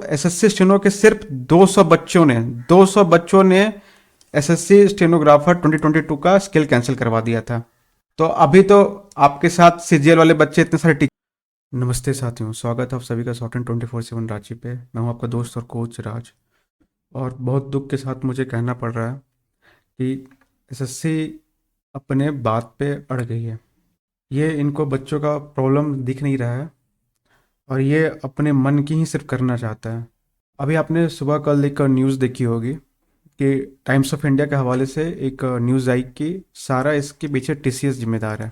SSC steno के सिर्फ 200 बच्चों ने एसएससी स्टेनोग्राफर 2022 का स्किल कैंसिल करवा दिया था। तो अभी तो आपके साथ सीजीएल वाले बच्चे इतने सारे नमस्ते साथियों, स्वागत है आप सभी का शॉर्ट एंड 24/7 रांची पे। मैं हूं आपका दोस्त और कोच राज, और बहुत दुख के साथ मुझे कहना पड़ रहा है कि एसएससी अपने बात पे अड़ गई है। ये इनको बच्चों का प्रॉब्लम दिख नहीं रहा है और ये अपने मन की ही सिर्फ करना चाहता है। अभी आपने सुबह कल एक न्यूज़ देखी होगी कि टाइम्स ऑफ इंडिया के हवाले से एक न्यूज़ आई कि सारा इसके पीछे टीसीएस जिम्मेदार है।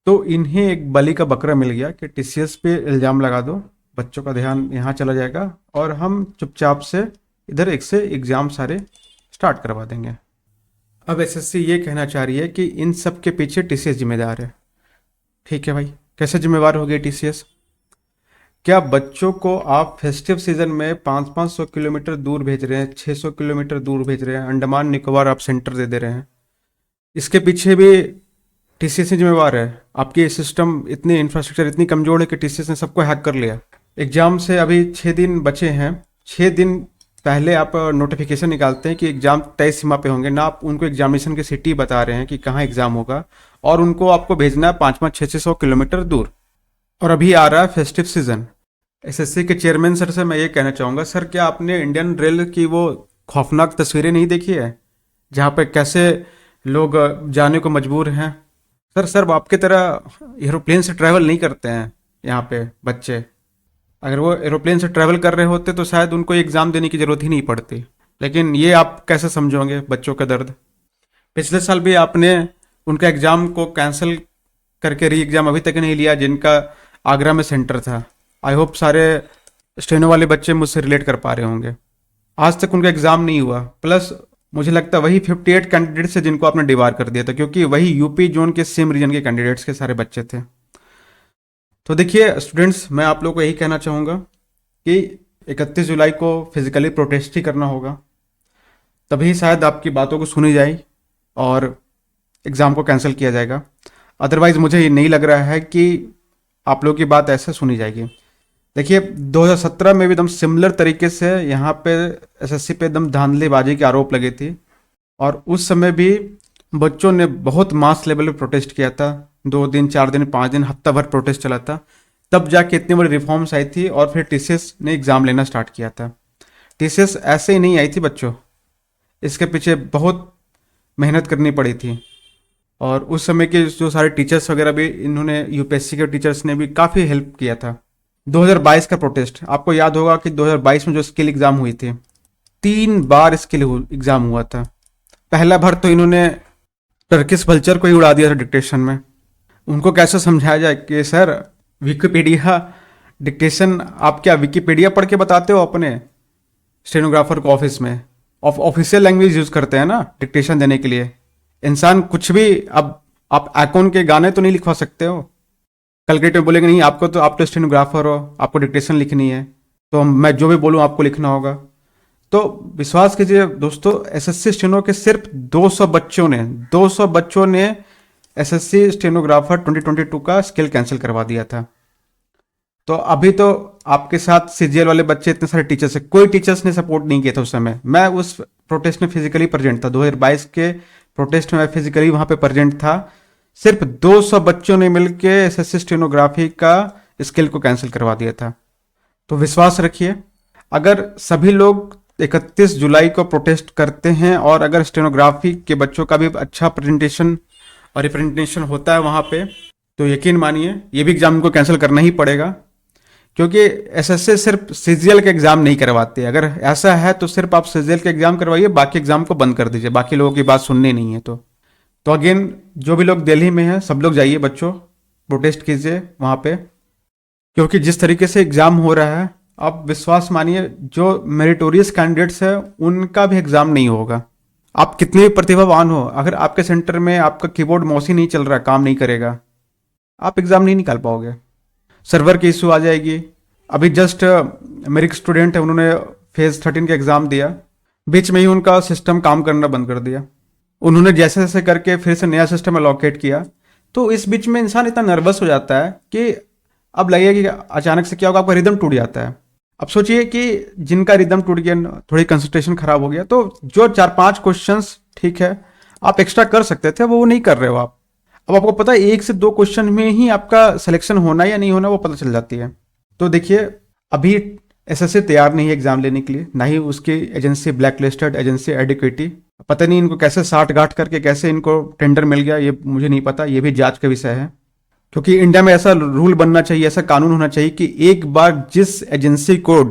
तो इन्हें एक बलि का बकरा मिल गया कि टीसीएस पे इल्ज़ाम लगा दो, बच्चों का ध्यान यहाँ चला जाएगा और हम चुपचाप से इधर एक से एग्ज़ाम सारे स्टार्ट करवा देंगे। अब एसएससी ये कहना चाह रही है कि इन सब के पीछे टीसीएस जिम्मेदार है। ठीक है भाई, कैसे जिम्मेवार हो गई टीसीएस? क्या बच्चों को आप फेस्टिव सीजन में 500 किलोमीटर दूर भेज रहे हैं, 600 किलोमीटर दूर भेज रहे हैं, अंडमान निकोबार आप सेंटर दे रहे हैं? इसके पीछे भी टीसीएस ही जिम्मेवार है। आपकी सिस्टम इतनी इंफ्रास्ट्रक्चर इतनी कमज़ोर है कि टीसीएस ने सबको हैक कर लिया। एग्ज़ाम से अभी 6 दिन बचे हैं। 6 दिन पहले आप नोटिफिकेशन निकालते हैं कि एग्ज़ाम तय सीमा पे होंगे ना, आप उनको एग्जामिनेशन की सिटी बता रहे हैं कि कहाँ एग्ज़ाम होगा, और उनको आपको भेजना है 500-600 किलोमीटर दूर। और अभी आ रहा है फेस्टिव सीजन। एसएससी के चेयरमैन सर से मैं ये कहना चाहूँगा, सर क्या आपने इंडियन रेल की वो खौफनाक तस्वीरें नहीं देखी है जहाँ पे कैसे लोग जाने को मजबूर हैं? सर आपके तरह एरोप्लेन से ट्रैवल नहीं करते हैं यहाँ पे बच्चे। अगर वो एरोप्लेन से ट्रैवल कर रहे होते तो शायद उनको एग्ज़ाम देने की ज़रूरत ही नहीं पड़ती। लेकिन ये आप कैसे समझोगे बच्चों का दर्द? पिछले साल भी आपने उनका एग्ज़ाम को कैंसिल करके री एग्ज़ाम अभी तक नहीं लिया, जिनका आगरा में सेंटर था। आई होप सारे स्टेनो वाले बच्चे मुझसे रिलेट कर पा रहे होंगे। आज तक उनका एग्ज़ाम नहीं हुआ, प्लस मुझे लगता है वही 58 कैंडिडेट्स है जिनको आपने डिबार कर दिया था, क्योंकि वही यूपी जोन के सेम रीजन के कैंडिडेट्स के सारे बच्चे थे। तो देखिए स्टूडेंट्स, मैं आप लोगों को यही कहना चाहूँगा कि 31 जुलाई को फिजिकली प्रोटेस्ट ही करना होगा, तभी शायद आपकी बातों को सुनी जाए और एग्ज़ाम को कैंसिल किया जाएगा। अदरवाइज़ मुझे ये नहीं लग रहा है कि आप लोगों की बात ऐसे सुनी जाएगी। देखिए 2017 में भी एकदम सिमिलर तरीके से यहाँ पे एसएससी पे एकदम धांधलीबाजी के आरोप लगे थे, और उस समय भी बच्चों ने बहुत मास लेवल पे प्रोटेस्ट किया था। 2 दिन, 4 दिन, 5 दिन, हफ्ता भर प्रोटेस्ट चला था। तब जाके इतनी बड़ी रिफॉर्म्स आई थी और फिर टीसीएस ने एग्ज़ाम लेना स्टार्ट किया था। टीसीएस ऐसे ही नहीं आई थी बच्चों, इसके पीछे बहुत मेहनत करनी पड़ी थी। और उस समय के जो सारे टीचर्स वगैरह भी, इन्होंने यूपीएससी के टीचर्स ने भी काफ़ी हेल्प किया था। 2022 का प्रोटेस्ट आपको याद होगा कि 2022 में जो स्किल एग्ज़ाम हुई थी, 3 बार स्किल एग्ज़ाम हुआ था। पहला बार तो इन्होंने टर्किश वल्चर को ही उड़ा दिया था डिक्टेशन में। उनको कैसे समझाया जाए कि सर विकिपीडिया डिक्टेशन, आप क्या विकिपीडिया पढ़ के बताते हो अपने स्टेनोग्राफर को ऑफिस में? ऑफिशियल लैंग्वेज यूज़ करते हैं ना डिक्टेशन देने के लिए। इंसान कुछ भी, अब आप एकोन के गाने तो नहीं लिखवा सकते हो। कल के टाइम बोलेंगे नहीं, आपको तो, आप तो स्टेनोग्राफर हो, आपको डिक्टेशन लिखनी है, तो मैं जो भी बोलूँ आपको लिखना होगा। तो विश्वास कीजिए दोस्तों, एसएससी स्टेनो के सिर्फ 200 बच्चों ने एसएससी स्टेनोग्राफर 2022 का स्किल कैंसिल करवा दिया था। तो अभी तो आपके साथ सीजीएल वाले बच्चे इतने सारे टीचर्स है, कोई टीचर्स ने सपोर्ट नहीं किया था उस समय। मैं उस प्रोटेस्ट में फिजिकली प्रेजेंट था, 2022 के प्रोटेस्ट में मैं फिजिकली वहां पे प्रेजेंट था। सिर्फ 200 बच्चों ने मिलकर एसएससी स्टेनोग्राफी का स्किल को कैंसिल करवा दिया था। तो विश्वास रखिए, अगर सभी लोग 31 जुलाई को प्रोटेस्ट करते हैं और अगर स्टेनोग्राफी के बच्चों का भी अच्छा प्रेजेंटेशन और रिप्रेजेंटेशन होता है वहाँ पे, तो यकीन मानिए ये भी एग्ज़ाम इनको कैंसिल करना ही पड़ेगा। क्योंकि एसएससी सिर्फ सीजीएल के एग्ज़ाम नहीं करवाते। अगर ऐसा है तो सिर्फ आप सीजीएल के एग्ज़ाम करवाइए, बाकी एग्ज़ाम को बंद कर दीजिए, बाकी लोगों की बात सुननी नहीं है। तो अगेन, जो भी लोग दिल्ली में हैं सब लोग जाइए बच्चों, प्रोटेस्ट कीजिए वहाँ पे, क्योंकि जिस तरीके से एग्ज़ाम हो रहा है, आप विश्वास मानिए जो मेरिटोरियस कैंडिडेट्स हैं उनका भी एग्ज़ाम नहीं होगा। आप कितने भी प्रतिभावान हो, अगर आपके सेंटर में आपका कीबोर्ड माउस ही नहीं चल रहा, काम नहीं करेगा, आप एग्ज़ाम नहीं निकाल पाओगे। सर्वर की इशू आ जाएगी। अभी जस्ट मेरे एक स्टूडेंट है, उन्होंने फेज़ 13 का एग्ज़ाम दिया, बीच में ही उनका सिस्टम काम करना बंद कर दिया। उन्होंने जैसे जैसे करके फिर से नया सिस्टम अलॉकेट किया। तो इस बीच में इंसान इतना नर्वस हो जाता है कि अब लगेगा कि अचानक से क्या होगा, आपका रिदम टूट जाता है। अब सोचिए कि जिनका रिदम टूट गया, थोड़ी कंसंट्रेशन खराब हो गया, तो जो 4-5 क्वेश्चंस ठीक है आप एक्स्ट्रा कर सकते थे वो नहीं कर रहे हो आप। अब आपको पता है 1 से 2 क्वेश्चन में ही आपका सिलेक्शन होना या नहीं होना वो पता चल जाती है। तो देखिए अभी एसएससी तैयार नहीं है एग्जाम लेने के लिए, ना ही उसकी एजेंसी ब्लैक लिस्टेड एजेंसी एडिक्विटी, पता नहीं इनको कैसे साठ गांठ करके कैसे इनको टेंडर मिल गया, ये मुझे नहीं पता, ये भी जांच का विषय है। क्योंकि इंडिया में ऐसा रूल बनना चाहिए, ऐसा कानून होना चाहिए कि एक बार जिस एजेंसी को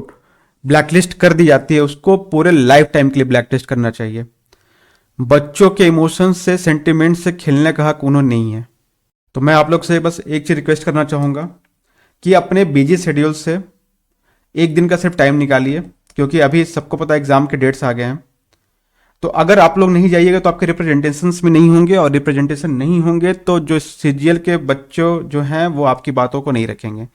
ब्लैकलिस्ट कर दी जाती है उसको पूरे लाइफ टाइम के लिए ब्लैकलिस्ट करना चाहिए। बच्चों के इमोशंस से, सेंटिमेंट से खेलने का हक उन्होंने नहीं है। तो मैं आप लोग से बस एक चीज रिक्वेस्ट करना चाहूंगा कि अपने बिजी शेड्यूल से एक दिन का सिर्फ टाइम निकालिए, क्योंकि अभी सबको पता है एग्जाम के डेट्स आ गए हैं। तो अगर आप लोग नहीं जाइएगा तो आपके रिप्रेजेंटेशंस में नहीं होंगे, और रिप्रेजेंटेशन नहीं होंगे तो जो सीजीएल के बच्चों जो हैं वो आपकी बातों को नहीं रखेंगे।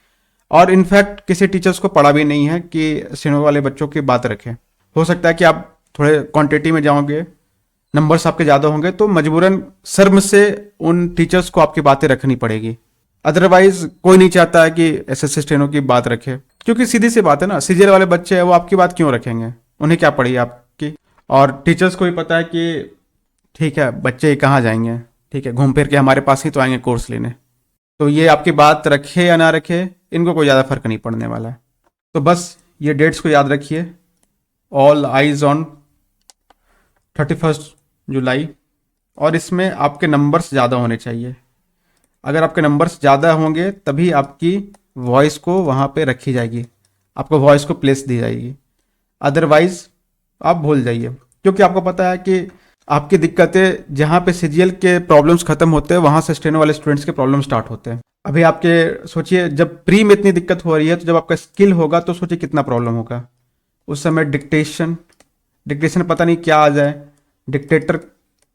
और इनफैक्ट किसी टीचर्स को पढ़ा भी नहीं है कि स्टेनो वाले बच्चों की बात रखें। हो सकता है कि आप थोड़े क्वांटिटी में जाओगे, नंबर्स आपके ज़्यादा होंगे, तो मजबूरन शर्म से उन टीचर्स को आपकी बातें रखनी पड़ेगी। अदरवाइज कोई नहीं चाहता है कि एसएससी स्टेनो की बात रखे, क्योंकि सीधी सी बात है ना, सीजीएल वाले बच्चे हैं वो आपकी बात क्यों रखेंगे, उन्हें क्या पड़ी आपकी। और टीचर्स को भी पता है कि ठीक है बच्चे कहाँ जाएंगे, ठीक है घूम फिर के हमारे पास ही तो आएंगे कोर्स लेने। तो ये आपकी बात रखे या ना रखे इनको कोई ज़्यादा फर्क नहीं पड़ने वाला है। तो बस ये डेट्स को याद रखिए, ऑल आइज ऑन 31 जुलाई। और इसमें आपके नंबर्स ज़्यादा होने चाहिए। अगर आपके नंबर्स ज़्यादा होंगे तभी आपकी वॉइस को वहाँ पे रखी जाएगी, आपको वॉइस को प्लेस दी जाएगी। अदरवाइज आप भूल जाइए, क्योंकि आपको पता है कि आपकी दिक्कतें जहाँ पे सीजीएल के प्रॉब्लम्स खत्म होते हैं वहाँ से स्टेनो वाले स्टूडेंट्स के प्रॉब्लम स्टार्ट होते हैं। अभी आपके सोचिए जब प्री में इतनी दिक्कत हो रही है तो जब आपका स्किल होगा तो सोचिए कितना प्रॉब्लम होगा। उस समय डिक्टेशन पता नहीं क्या आ जाए, डिक्टेटर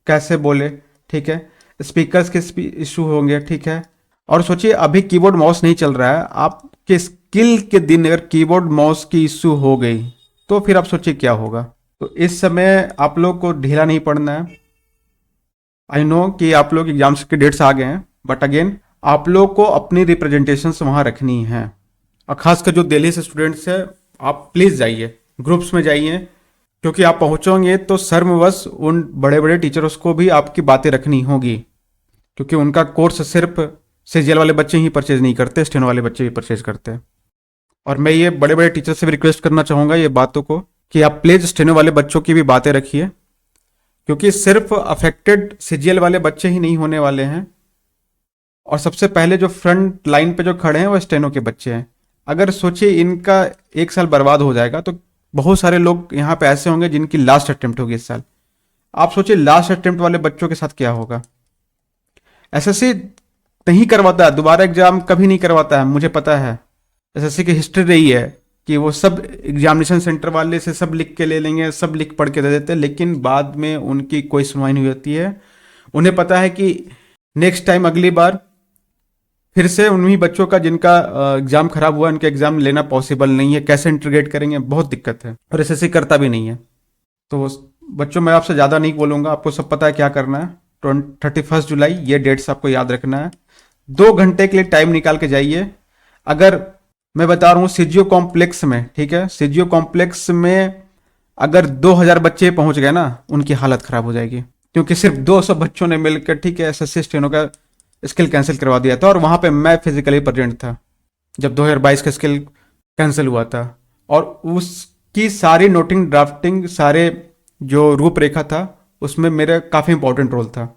कैसे बोले, ठीक है, स्पीकर्स के इशू होंगे, ठीक है। और सोचिए अभी कीबोर्ड माउस नहीं चल रहा है, आपके स्किल के दिन अगर कीबोर्ड माउस की इशू हो गई तो फिर आप सोचिए क्या होगा। तो इस समय आप लोग को ढीला नहीं पड़ना है। आई नो कि आप लोग एग्जाम्स के डेट्स आ गए हैं, बट अगेन आप लोग को अपनी रिप्रेजेंटेशन वहाँ रखनी है। और खासकर जो दिल्ली से स्टूडेंट्स हैं आप प्लीज़ जाइए, ग्रुप्स में जाइए, क्योंकि आप पहुँचोगे तो शर्मवश उन बड़े बड़े टीचर्स को भी आपकी बातें रखनी होगी, क्योंकि उनका कोर्स सिर्फ सीजीएल वाले बच्चे ही परचेज नहीं करते, स्टेनो वाले बच्चे भी परचेज करते हैं। और मैं ये बड़े बड़े टीचर से भी रिक्वेस्ट करना चाहूँगा ये बातों को कि आप प्लीज स्टेनो वाले बच्चों की भी बातें रखिए, क्योंकि सिर्फ अफेक्टेड सीजीएल वाले बच्चे ही नहीं होने वाले हैं। और सबसे पहले जो फ्रंट लाइन पे जो खड़े हैं वो स्टेनो के बच्चे हैं। अगर सोचिए इनका 1 साल बर्बाद हो जाएगा तो बहुत सारे लोग यहाँ पे ऐसे होंगे जिनकी लास्ट अटेम्प्ट होगी इस साल। आप सोचिए लास्ट अटेम्प्ट वाले बच्चों के साथ क्या होगा। एसएससी नहीं करवाता है, दोबारा एग्जाम कभी नहीं करवाता है, मुझे पता है। एसएससी की हिस्ट्री रही है कि वो सब एग्जामिनेशन सेंटर वाले से सब लिख के ले लेंगे, सब लिख पढ़ के दे देते हैं, लेकिन बाद में उनकी कोई सुनवाई नहीं होती है। उन्हें पता है कि नेक्स्ट टाइम अगली बार फिर से उन्हीं बच्चों का जिनका एग्जाम खराब हुआ उनके एग्जाम लेना पॉसिबल नहीं है, कैसे इंटीग्रेट करेंगे, बहुत दिक्कत है। और एसएससी करता भी नहीं है। तो बच्चों मैं आपसे ज़्यादा नहीं बोलूँगा, आपको सब पता है क्या करना है। 31 जुलाई ये डेट्स आपको याद रखना है। 2 घंटे के लिए टाइम निकाल के जाइए। अगर मैं बता रहा हूँ सीजीओ कॉम्प्लेक्स में, ठीक है, सीजीओ कॉम्प्लेक्स में अगर 2000 बच्चे पहुंच गए ना उनकी हालत खराब हो जाएगी, क्योंकि सिर्फ 200 बच्चों ने मिलकर, ठीक है, एसएससी स्टेनो का स्किल कैंसिल करवा दिया था। और वहां पे मैं फिजिकली प्रेजेंट था जब 2022 का स्किल कैंसिल हुआ था। और उसकी सारी नोटिंग ड्राफ्टिंग, सारे जो रूपरेखा था उसमें मेरा काफ़ी इंपॉर्टेंट रोल था।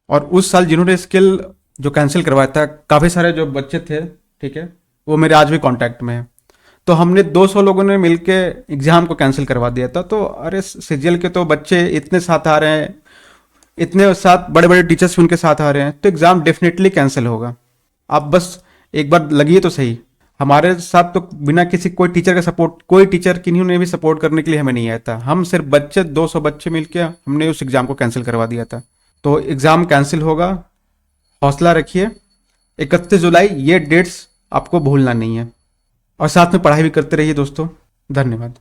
और उस साल जिन्होंने स्किल जो कैंसिल करवाया था काफ़ी सारे जो बच्चे थे, ठीक है, वो मेरे आज भी कांटेक्ट में है। तो हमने 200 लोगों ने मिलके एग्जाम को कैंसिल करवा दिया था। तो अरे सीजीएल के तो बच्चे इतने साथ आ रहे हैं, इतने साथ बड़े बड़े टीचर्स उनके साथ आ रहे हैं, तो एग्जाम डेफिनेटली कैंसिल होगा। आप बस एक बार लगिए तो सही। हमारे साथ तो बिना किसी कोई टीचर का सपोर्ट, कोई टीचर किन्हीं ने भी सपोर्ट करने के लिए हमें नहीं आया था। हम सिर्फ बच्चे 200 बच्चे मिलके हमने उस एग्जाम को कैंसिल करवा दिया था। तो एग्जाम कैंसिल होगा, हौसला रखिए। 31 जुलाई ये डेट्स आपको भूलना नहीं है। और साथ में पढ़ाई भी करते रहिए दोस्तों। धन्यवाद।